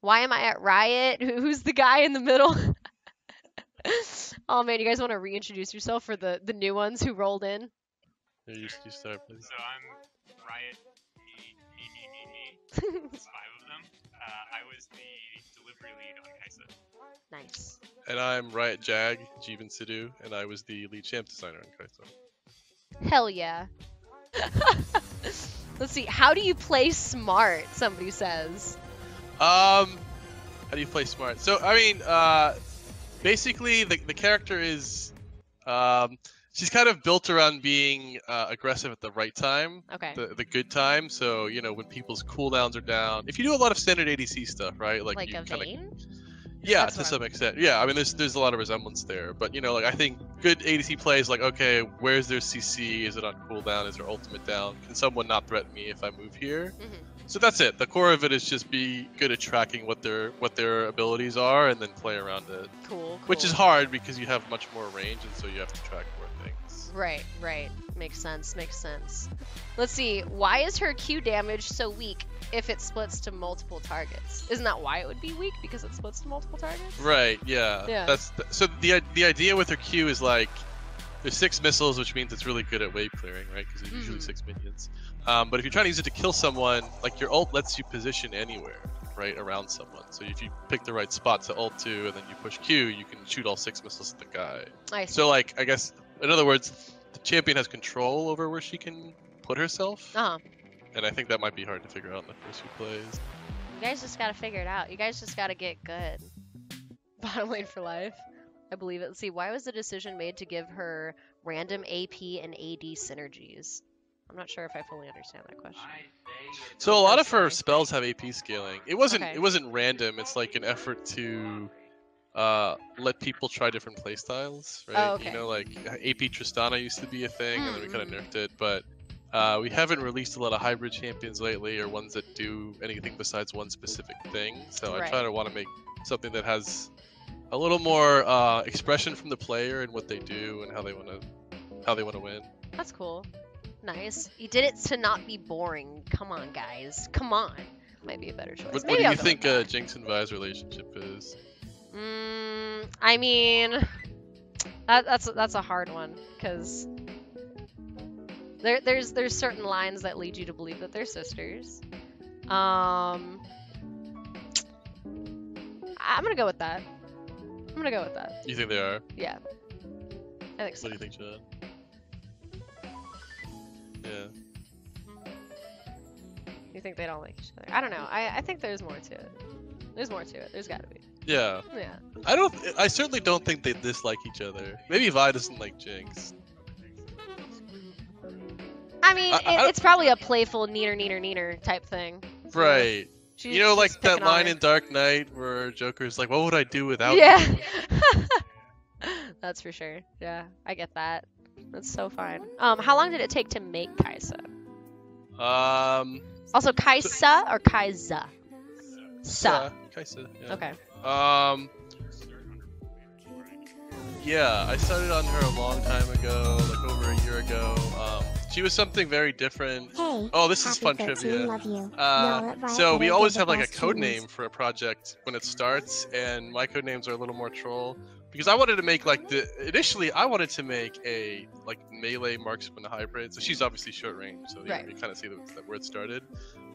Why am I at Riot? Who's the guy in the middle? Oh man, you guys want to reintroduce yourself for the new ones who rolled in? Here, you start, please. So I'm Riot, me. There's 5 of them. I was the delivery lead on Geyser. Nice. And I'm RiotJag, Jeevan Sidhu, and I was the lead champ designer on Geyser. Hell yeah. Let's see. How do you play smart? Somebody says. How do you play smart? So I mean, basically the character is, she's kind of built around being aggressive at the right time, Okay. the good time. So you know when people's cooldowns are down. If you do a lot of standard ADC stuff, right? Like you a kinda, Vayne? yeah, That's to what some extent. Yeah, I mean there's a lot of resemblance there. But you know, like I think good ADC plays like, okay, where's their CC? Is it on cooldown? Is their ultimate down? Can someone not threaten me if I move here? Mm-hmm. So that's it. The core of it is just be good at tracking what their abilities are and then play around it. Cool. Which is hard because you have much more range and so you have to track more things. Right. Makes sense. Let's see. Why is her Q damage so weak if it splits to multiple targets? Isn't that why it would be weak? Because it splits to multiple targets? Right, yeah. Yeah. So the idea with her Q is like, there's 6 missiles, which means it's really good at wave clearing, right? Because there's usually 6 minions. But if you're trying to use it to kill someone, like your ult lets you position anywhere, right, around someone. So if you pick the right spot to ult to, and then you push Q, you can shoot all 6 missiles at the guy. I see. So like, I guess, in other words, the champion has control over where she can put herself. Uh-huh. And I think that might be hard to figure out in the first few plays. You guys just gotta figure it out. You guys just gotta get good. Bottom lane for life. I believe it. Let's see. Why was the decision made to give her random AP and AD synergies? I'm not sure if I fully understand that question. So a lot of her spells have AP scaling. It wasn't Okay. it wasn't random. It's like an effort to let people try different playstyles, right? Oh, okay. You know, like AP Tristana used to be a thing, and then we kind of Mm-hmm. nerfed it. But we haven't released a lot of hybrid champions lately, or ones that do anything besides one specific thing. So I try to want to make something that has a little more expression from the player and what they do and how they want to win. That's cool. Nice. You did it to not be boring. Come on, guys. Come on. Might be a better choice. What Maybe do I'll you go think with that. Jinx and Vi's relationship is? I mean, that's a hard one because there's certain lines that lead you to believe that they're sisters. I'm gonna go with that. You think they are? Yeah, I think so. What do you think, Chad? Yeah. You think they don't like each other? I don't know. I think there's more to it. There's gotta be. Yeah. Yeah. I certainly don't think they dislike each other. Maybe Vi doesn't like Jinx. I mean, it's probably a playful neener type thing. Right. She's, You know, like she's that picking on line her. in Dark Knight where Joker's like, "What would I do without Yeah. you?" That's for sure. Yeah, I get that. That's so fine. How long did it take to make Kaisa? Also, Kaisa or Kaisa? Kaisa. Yeah. Okay. Yeah, I started on her a long time ago, like over a year ago. She was something very different. Hey, Oh, this is fun happy 13, trivia. love you. Y'all at Riot So we better always give have the like a best code treatments. name for a project when it starts, and my code names are a little more troll because I wanted to make like initially I wanted to make a like melee marksman hybrid. So she's obviously short range, so Right. you kind of see where it started.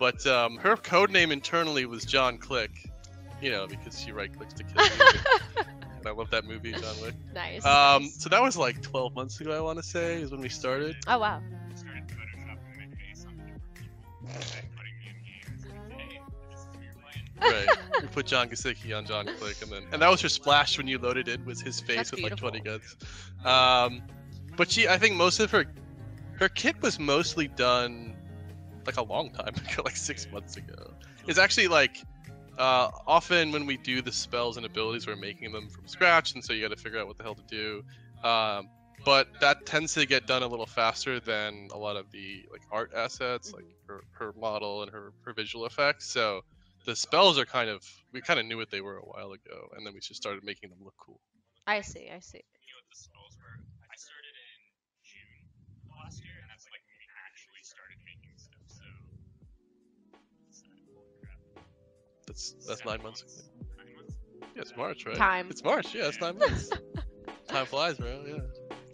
But her code name internally was John Click, you know, because she right clicks to kill. And I love that movie, John Wick. Nice. So that was like 12 months ago, I want to say, is when we started. Oh wow. I started photoshopping my face on different people and putting me in games. Like, hey, this is who you're playing. Right. We put John Gasicki on John Click, and that was her splash when you loaded it, was his face That's with beautiful. like 20 guns. But I think most of her kit was mostly done like a long time ago, like 6 months ago. It's actually like often when we do the spells and abilities, we're making them from scratch, and so you got to figure out what the hell to do. But that tends to get done a little faster than a lot of the like art assets, like her model and her visual effects. So the spells are we kind of knew what they were a while ago, and then we just started making them look cool. I see. You know what the spells were? I started in June last year, and that's like when we actually started making stuff. So, holy crap. That's 9 months ago. 9 months? Yeah, it's March, right? Time. It's March. Yeah, it's 9 months. Time flies, bro. Yeah.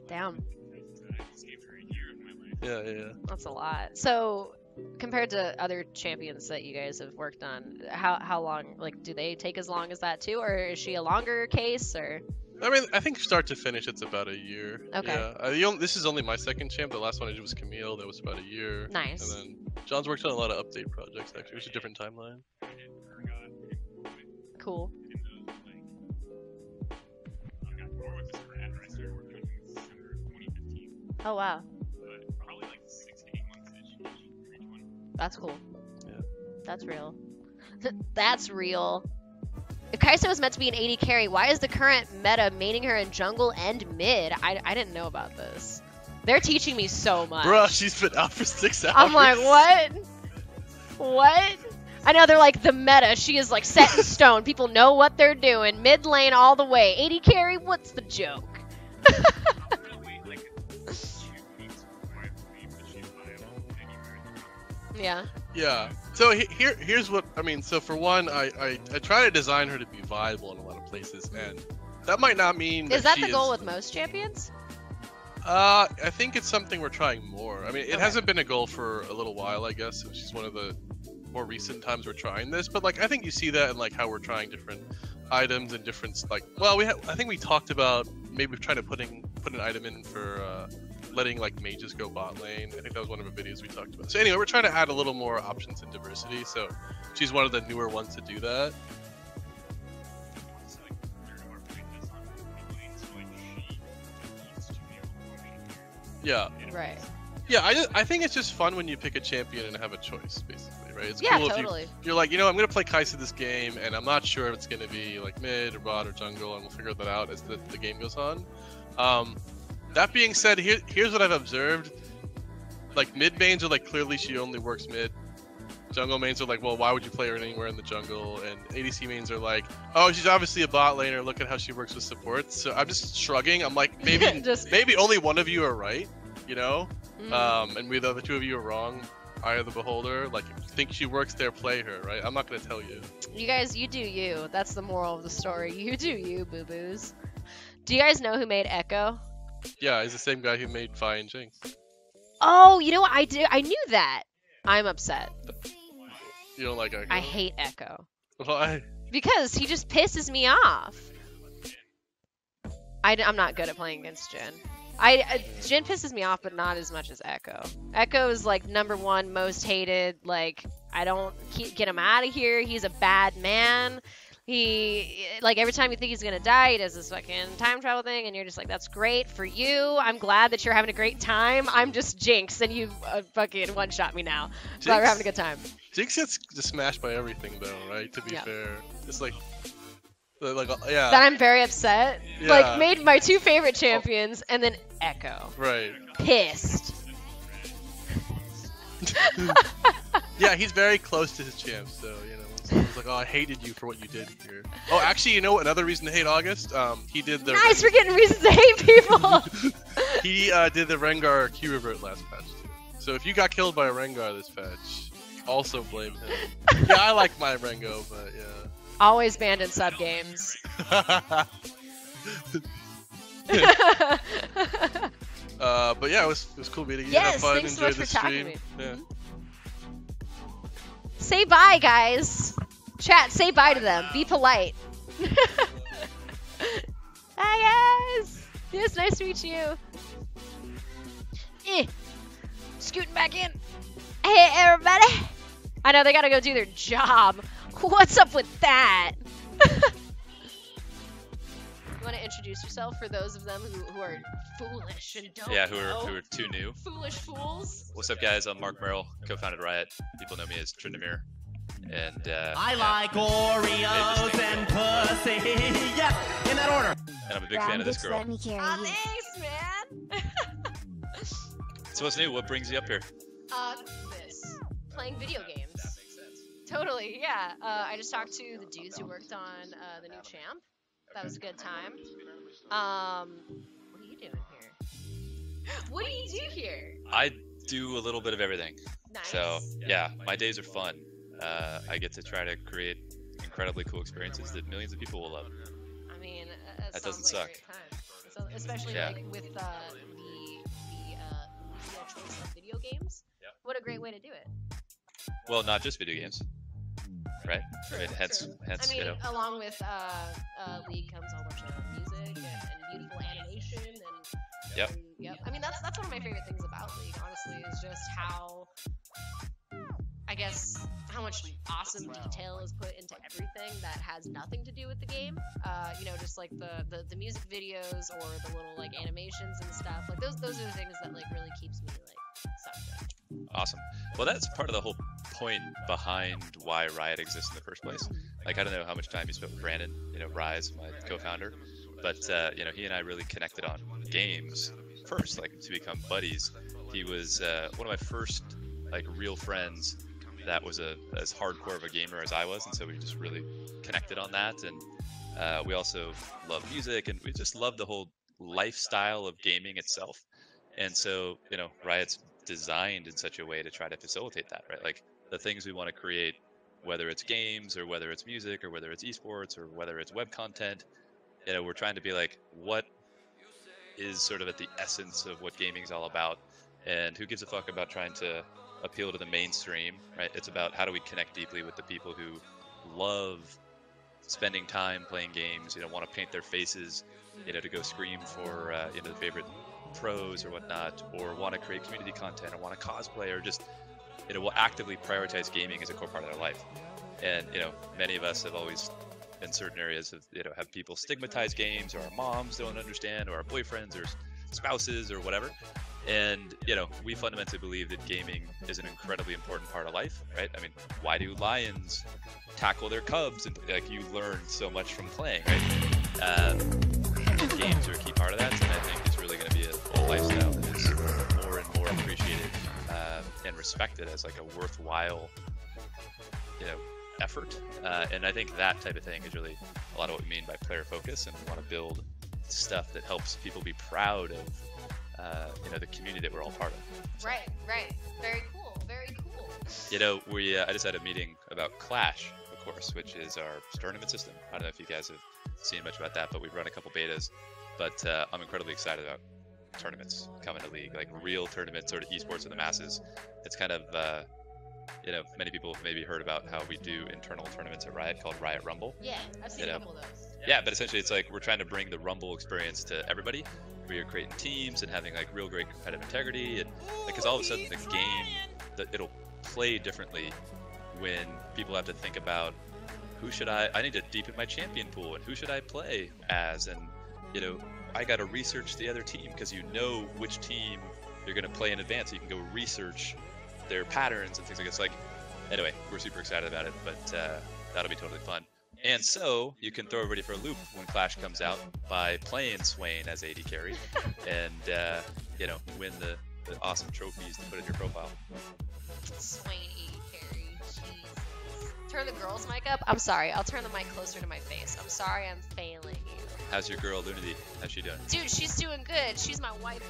Damn, I just gave her a year of my life. Yeah. that's a lot. So, compared to other champions that you guys have worked on, how long? Like, do they take as long as that too, or is she a longer case, or? I mean, I think start to finish, it's about a year. Okay. Yeah. This is only my second champ. The last one I did was Camille. That was about a year. Nice. And then John's worked on a lot of update projects. Actually, it was a different timeline. I did Urgot, Cool. in those, like, I got more with this grad, right? I started working on it in December of 2015. Oh wow, But probably like 6 to 8 months each for each one. that's cool. Yeah. That's real. That's real. If Kai'Sa was meant to be an AD carry, why is the current meta maining her in jungle and mid? I didn't know about this. They're teaching me so much. Bruh, she's been out for 6 hours. I'm like, what? What? I know they're like the meta. She is like set in stone. People know what they're doing. Mid lane all the way. AD carry, what's the joke? I'm gonna wait like 2 weeks before I believe that she's viable anywhere in the world. Yeah. Yeah. So here's what I mean. So for one, I try to design her to be viable in a lot of places, and that might not mean Is that she the goal with most champions? I think it's something we're trying more. I mean, it Okay. hasn't been a goal for a little while, I guess. So she's one of the more recent times we're trying this, but like I think you see that in like how we're trying different items and different like. Well, I think we talked about maybe trying to put an item in for letting like mages go bot lane. I think that was one of the videos we talked about. So anyway, we're trying to add a little more options and diversity. So she's one of the newer ones to do that. It's like there are playlists on the lanes, so like she needs to be able to function here. Yeah. Right. Yeah, I think it's just fun when you pick a champion and have a choice, basically, right? It's Yeah, cool totally. if you're like, I'm gonna play Kai'Sa this game, and I'm not sure if it's gonna be like mid or bot or jungle, and we'll figure that out as the game goes on. That being said, here's what I've observed. Like mid mains are like clearly she only works mid. Jungle mains are like, well, why would you play her anywhere in the jungle? And ADC mains are like, oh, she's obviously a bot laner. Look at how she works with supports. So I'm just shrugging. I'm like, maybe maybe only one of you are right, Mhm. and the other two of you are wrong. Eye of the beholder. Like, if you think she works there, play her, right? I'm not gonna tell you. You guys, you do you. That's the moral of the story. You do you, boo boos. Do you guys know who made Ekko? Yeah, he's the same guy who made Fi and Jinx. Oh, you know what? I knew that. I'm upset. You don't like Ekko? I hate Ekko. Why? Because he just pisses me off. I'm not good at playing against Jhin. Jhin pisses me off, but not as much as Ekko. Ekko is like #1 most hated. Like, I don't get him out of here. He's a bad man. He, like, every time you think he's gonna die, he does this fucking time travel thing, and you're just like, that's great for you. I'm glad that you're having a great time. I'm just Jinx, and you fucking one-shot me now. Glad we're having a good time. Jinx gets just smashed by everything, though, right? To be Yeah. fair, it's like, yeah. That I'm very upset. Yeah. Like, made my 2 favorite champions, and then Ekko. Right. Pissed. Yeah, he's very close to his champs, so someone's like, oh, I hated you for what you did here. Oh, actually, another reason to hate August? He did the Nice, we're getting reasons to hate people. he did the Rengar Q revert last patch too. So if you got killed by a Rengar this patch, also blame him. Yeah, I like my Rengo, but yeah. Always banned in sub games. But yeah, it was cool meeting you. Yes, Have fun, thanks so enjoy much the for talking stream. to me. Yeah. Say bye, guys. Chat, say bye to them. Be polite. Hi, guys. Yes, nice to meet you. Scooting back in. Hey, everybody. I know they gotta go do their job. What's up with that? You want to introduce yourself for those of them who are foolish and don't Yeah, know? who are too new. Foolish fools. What's up, guys? I'm Marc Merrill, co-founded Riot. People know me as Tryndamere. And I like Oreos and pussy. Yes, in that order. and I'm a big fan of this girl. Let me carry Aw, you. thanks, man. So what's new? What brings you up here? This. Playing video games. Totally, yeah. I just talked to the dudes who worked on the new champ. That was a good time. What are you doing here? What do you do here? I do a little bit of everything. Nice. So yeah, my days are fun. I get to try to create incredibly cool experiences that millions of people will love. I mean, That sounds doesn't like a suck. great time. So, especially Yeah. like with the media choice of video games. Yeah. What a great way to do it. Well, not just video games, right? True, I mean, hence, true. hence, I mean, you know, along with League comes a whole bunch of music and beautiful animation and Yep. and, yep. I mean, that's one of my favorite things about League, honestly, is just how, I guess, how much awesome detail is put into everything that has nothing to do with the game. You know, just like the music videos or the little like animations and stuff. Like those are the things that like really keeps me like sucked in. awesome. Well, that's part of the whole point behind why Riot exists in the first place. Like, I don't know how much time you spent with Brandon, you know, Rise, my co-founder, but you know, he and I really connected on games first, like to become buddies. He was one of my first like real friends that was as hardcore of a gamer as I was, and so we just really connected on that. And we also love music, and we just love the whole lifestyle of gaming itself. And so, you know, Riot's designed in such a way to try to facilitate that, right? Like the things we want to create, whether it's games or whether it's music or whether it's esports or whether it's web content, you know, we're trying to be like, what is sort of at the essence of what gaming is all about, and who gives a fuck about trying to appeal to the mainstream, right? It's about how do we connect deeply with the people who love spending time playing games, you know, want to paint their faces, you know, to go scream for you know, the favorite pros or whatnot, or want to create community content, or want to cosplay, or just, you know, will actively prioritize gaming as a core part of their life. And you know, many of us have always in certain areas of, you know, have people stigmatize games, or our moms don't understand, or our boyfriends or spouses or whatever. And you know, we fundamentally believe that gaming is an incredibly important part of life, right? I mean, why do lions tackle their cubs? And like, you learn so much from playing, right? Games are a key part of that, and I think it's really going to be a lifestyle that is more and more appreciated and respected as like a worthwhile, you know, effort. And I think that type of thing is really a lot of what we mean by player focus, and we want to build stuff that helps people be proud of you know, the community that we're all part of. Right. Very cool. Very cool. You know, we I just had a meeting about Clash, of course, which is our tournament system. I don't know if you guys have seen much about that, but we've run a couple betas. But I'm incredibly excited about tournaments coming to League, like real tournaments, sort of esports for the masses. It's kind of you know, many people have maybe heard about how we do internal tournaments at Riot called Riot Rumble. Yeah, I've seen You a know, couple of those. Yeah, but essentially it's like we're trying to bring the Rumble experience to everybody. We are creating teams and having like real great competitive integrity, and because all of a sudden the game, it'll play differently when people have to think about who should I need to deepen my champion pool, and who should I play as, and you know, I got to research the other team, because you know which team you're going to play in advance, so you can go research their patterns and things like that. It's like, anyway, we're super excited about it, but that'll be totally fun. And so you can throw everybody for a loop when Clash comes out by playing Swain as AD carry, and you know, win the awesome trophies to put in your profile. Swain carry. Jesus. Turn the girls' mic up. I'm sorry. I'll turn the mic closer to my face. I'm sorry. I'm failing you. How's your girl Lunity? How's she doing? Dude, she's doing good. She's my waifu.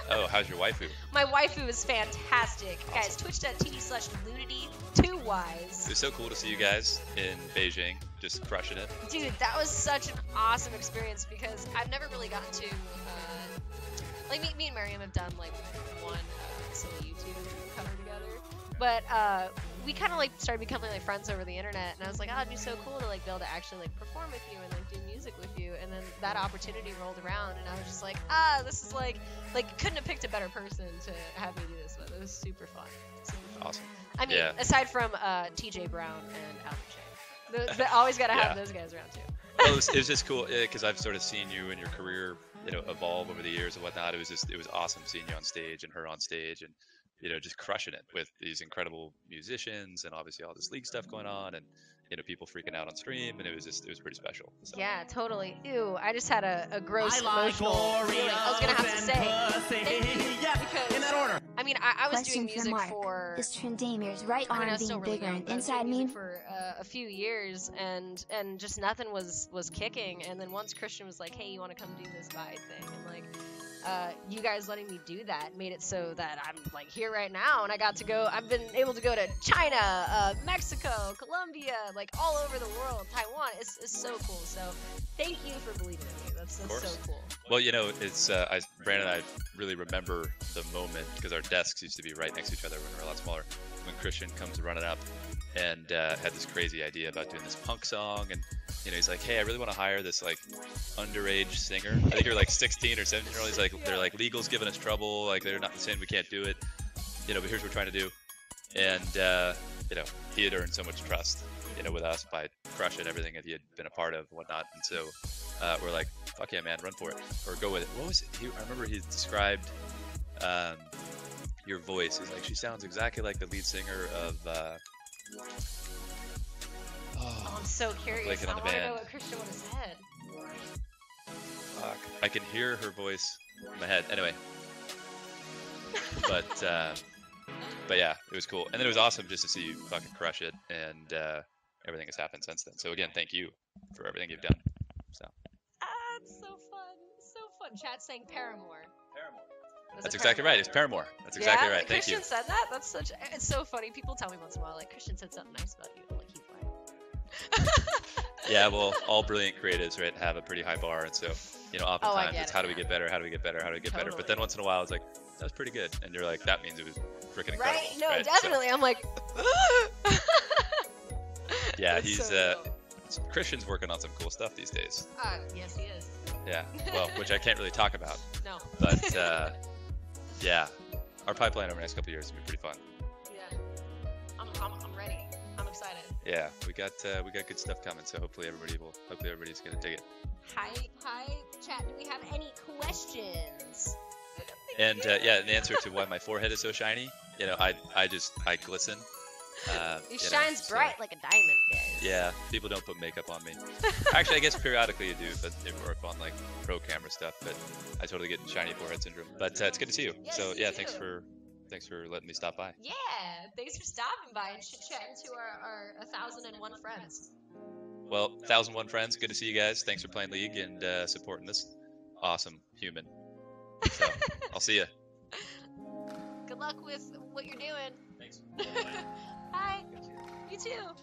Oh, how's your waifu? My waifu is fantastic. Awesome. Guys, twitch.tv/Lunity, 2 Ys. It was so cool to see you guys in Beijing, just crushing it. Dude, that was such an awesome experience, because I've never really gotten to, like, me and Miriam have done, like, one silly YouTube cover together, but, we kind of, like, started becoming, like, friends over the internet, and I was like, oh, it'd be so cool to, like, be able to actually, like, perform with you and, like, do music with you, and then that opportunity rolled around, and I was just like, this is, like, couldn't have picked a better person to have me do this with. It was super fun. Super fun. Awesome. I mean, Yeah. aside from TJ Brown and Albert Shea. They always got to have Yeah. those guys around, too. Well, it was just cool, because I've sort of seen you and your career, you know, evolve over the years and whatnot. It was awesome seeing you on stage and her on stage, and you know, just crushing it with these incredible musicians, and obviously all this League stuff going on, and you know, people freaking out on stream, and it was pretty special. So. Yeah, totally. Ew, I just had a gross I like emotional feeling. I was gonna have to Oreos say, and pussy. thank you, Yes, because in that order. I mean, I was doing Question for music Mark. for. Is Trendamir's right I mean, I arm was still being really bigger young, and but I was inside doing me? music for a few years, and just nothing was kicking. And then once Christian was like, "Hey, you want to come do this Vi thing?" and like, you guys letting me do that made it so that I'm like here right now, and I got to go. I've been able to go to China, Mexico, Colombia, like all over the world, Taiwan. It's so cool. So thank you for believing in me. That's so cool. Well, it's Brandon and I really remember the moment because our desks used to be right next to each other when we were a lot smaller. When Christian comes running up and had this crazy idea about doing this punk song, and he's like, hey, I really want to hire this like underage singer. I think you're like 16 or 17-year-old. He's like, they're like, legal's giving us trouble, like they're not saying we can't do it, but here's what we're trying to do. And he had earned so much trust with us by crushing everything that he had been a part of and whatnot. And so we're like, fuck yeah, man, run for it, or go with it. What was it? I remember he described your voice. He's like, she sounds exactly like the lead singer of I'm so curious. I want to know what Christian would have said. Fuck. I can hear her voice in my head. Anyway. But yeah, it was cool. And then it was awesome just to see you fucking crush it, and everything has happened since then. So again, thank you for everything you've done. So. It's so fun. So fun. Chat's saying Paramore. That's exactly right. It's Paramore. That's exactly right. Thank you. Christian said that. It's so funny. People tell me once in a while, like, Christian said something nice about you. I'm like, keep quiet. Yeah, well, all brilliant creatives, right, have a pretty high bar, and so oftentimes it's how do we get better? How do we get better? How do we get better? But then once in a while, it's like, that's pretty good, and you're like, that means it was freaking incredible. Right? No, right? definitely. So, I'm like, yeah, he's Christian's working on some cool stuff these days. Yes, he is. Yeah, well, which I can't really talk about. No. But yeah, our pipeline over the next couple of years will be pretty fun. Yeah, I'm ready. I'm excited. Yeah, we got good stuff coming, so hopefully everybody's gonna dig it. Hi, chat. Do we have any questions? And yeah, the answer to why my forehead is so shiny, I glisten. It shines bright like a diamond, guys. Yeah, people don't put makeup on me. Actually, I guess periodically you do, but they work on like pro camera stuff. But I totally get shiny forehead syndrome. But it's good to see you. Yes, so yeah, you thanks for letting me stop by. Yeah, thanks for stopping by and chit-chatting to our 1,001 friends. Well, 1,001 friends, good to see you guys. Thanks for playing League and supporting this awesome human. So I'll see you. Good luck with what you're doing. Thanks. Bye. You too.